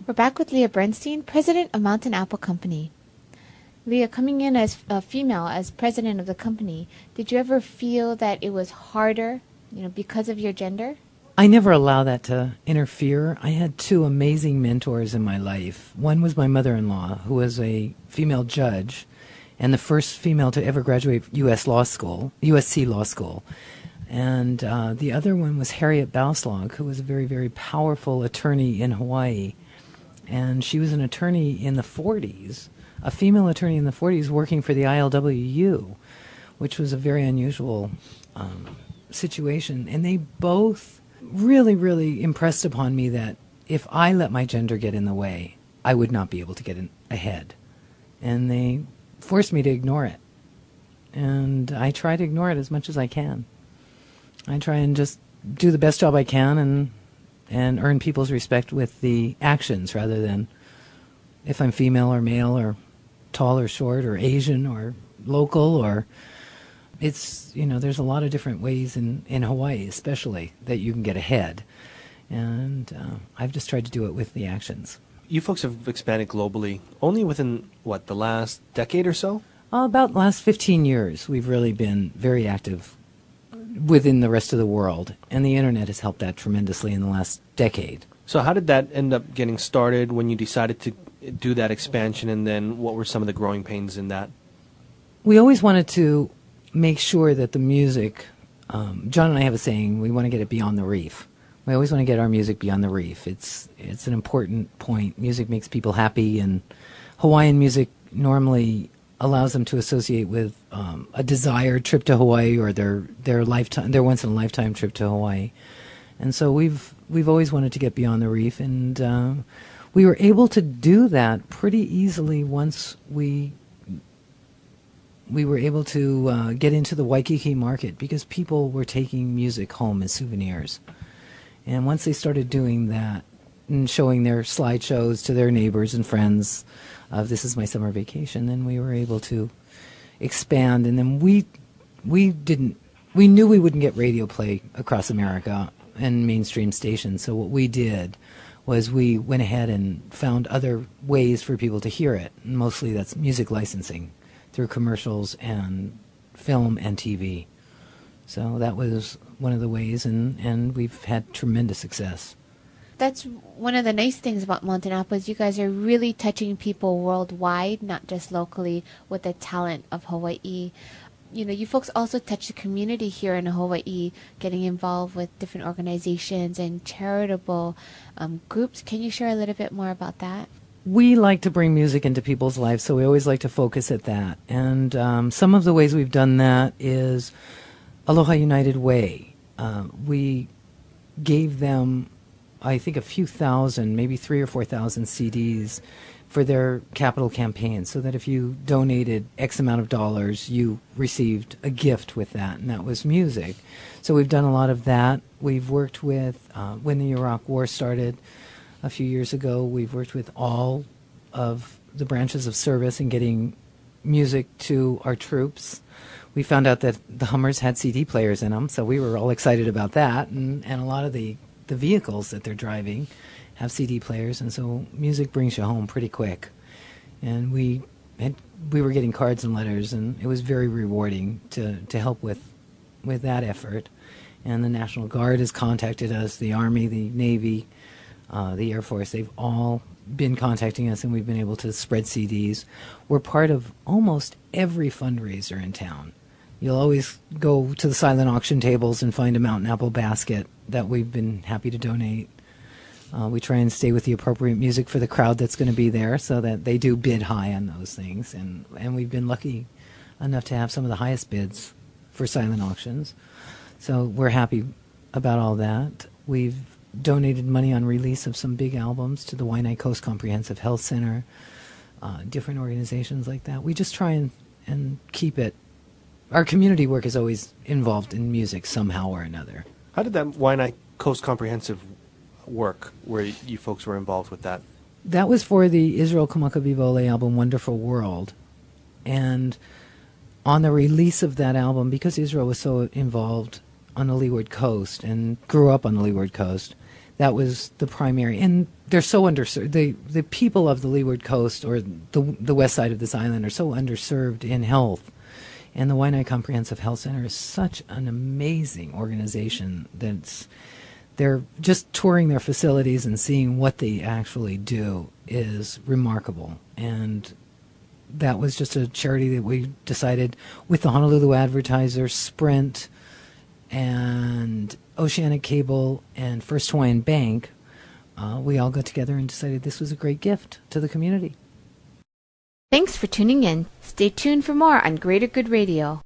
We're back with Leah Bernstein, president of Mountain Apple Company. Leah, coming in as a female, as president of the company, did you ever feel that it was harder, because of your gender? I never allow that to interfere. I had two amazing mentors in my life. One was my mother-in-law, who was a female judge and the first female to ever graduate USC Law School. And the other one was Harriet Bauslag, who was a very, very powerful attorney in Hawaii. And she was an attorney in the 40s, a female attorney in the 40s working for the ILWU, which was a very unusual situation. And they both really, really impressed upon me that if I let my gender get in the way, I would not be able to get ahead. And they forced me to ignore it. And I try to ignore it as much as I can. I try and just do the best job I can and earn people's respect with the actions rather than if I'm female or male or tall or short or Asian or local or it's, there's a lot of different ways in Hawaii especially that you can get ahead. And I've just tried to do it with the actions. You folks have expanded globally only within, the last decade or so? About the last 15 years, we've really been very active within the rest of the world, and the internet has helped that tremendously in the last decade. So how did that end up getting started when you decided to do that expansion, and then what were some of the growing pains in that? We always wanted to make sure that the music, John and I have a saying, we want to get it beyond the reef. We always want to get our music beyond the reef. It's an important point. Music makes people happy, and Hawaiian music normally allows them to associate with a desired trip to Hawaii or their once in a lifetime trip to Hawaii. And so we've always wanted to get beyond the reef, and we were able to do that pretty easily once we were able to get into the Waikiki market because people were taking music home as souvenirs. And once they started doing that and showing their slideshows to their neighbors and friends of this is my summer vacation, then we were able to expand. And then we knew we wouldn't get radio play across America and mainstream stations. So what we did was we went ahead and found other ways for people to hear it. And mostly that's music licensing through commercials and film and TV. So that was one of the ways, and we've had tremendous success. That's one of the nice things about Mountain Apple is you guys are really touching people worldwide, not just locally, with the talent of Hawaii. You folks also touch the community here in Hawaii, getting involved with different organizations and charitable groups. Can you share a little bit more about that? We like to bring music into people's lives, so we always like to focus at that. And some of the ways we've done that is Aloha United Way. We gave them, I think, a few thousand, maybe 3,000 or 4,000 CDs for their capital campaign, so that if you donated X amount of dollars, you received a gift with that, and that was music. So we've done a lot of that. We've worked with, when the Iraq War started a few years ago, we've worked with all of the branches of service in getting music to our troops. We found out that the Hummers had CD players in them, so we were all excited about that, and a lot of the vehicles that they're driving have CD players, and so music brings you home pretty quick. And we were getting cards and letters, and it was very rewarding to help with that effort. And the National Guard has contacted us, the Army, the Navy, the Air Force. They've all been contacting us, and we've been able to spread CDs. We're part of almost every fundraiser in town. You'll always go to the silent auction tables and find a Mountain Apple basket that we've been happy to donate. We try and stay with the appropriate music for the crowd that's going to be there so that they do bid high on those things. And we've been lucky enough to have some of the highest bids for silent auctions. So we're happy about all that. We've donated money on release of some big albums to the Waianae Coast Comprehensive Health Center, different organizations like that. We just try and keep it. Our community work is always involved in music somehow or another. How did that Waianae Coast Comprehensive work, where you folks were involved with that? That was for the Israel Kamakavivole album Wonderful World. And on the release of that album, because Israel was so involved on the Leeward Coast and grew up on the Leeward Coast, That was the primary, and they're so underserved. The people of the Leeward Coast or the west side of this island are so underserved in health. And the Waianae Comprehensive Health Center is such an amazing organization they're just touring their facilities and seeing what they actually do is remarkable. And that was just a charity that we decided with the Honolulu Advertiser, Sprint, and Oceanic Cable, and First Hawaiian Bank, we all got together and decided this was a great gift to the community. Thanks for tuning in. Stay tuned for more on Greater Good Radio.